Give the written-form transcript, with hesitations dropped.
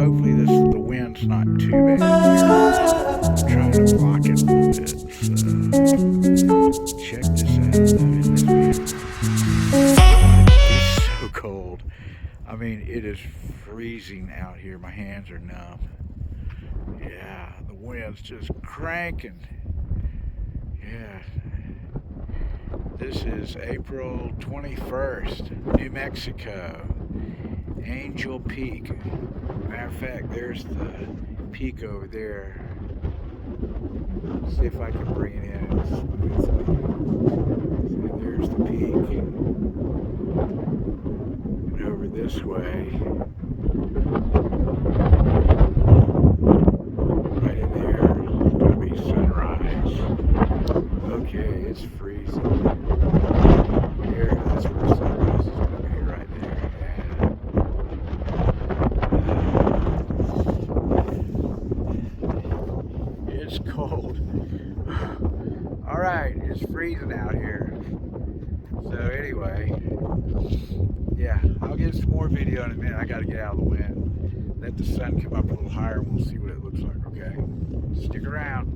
Hopefully the wind's not too bad here. I'm trying to block it a little bit. So check this out. It's so cold. I mean, it is freezing out here. My hands are numb. Yeah, the wind's just cranking. Yeah. This is April 21st, New Mexico. Angel Peak. Matter of fact, there's the peak over there. See if I can bring it in smoothly. See, there's the peak. And over this way, right in there, it's going to be sunrise. Okay, it's freezing. Here, that's where sunrise is going to be, right there. It's cold. Alright, it's freezing out here. So anyway, yeah, I'll get some more video in a minute. I gotta get out of the wind. Let the sun come up a little higher and we'll see what it looks like, okay? Stick around.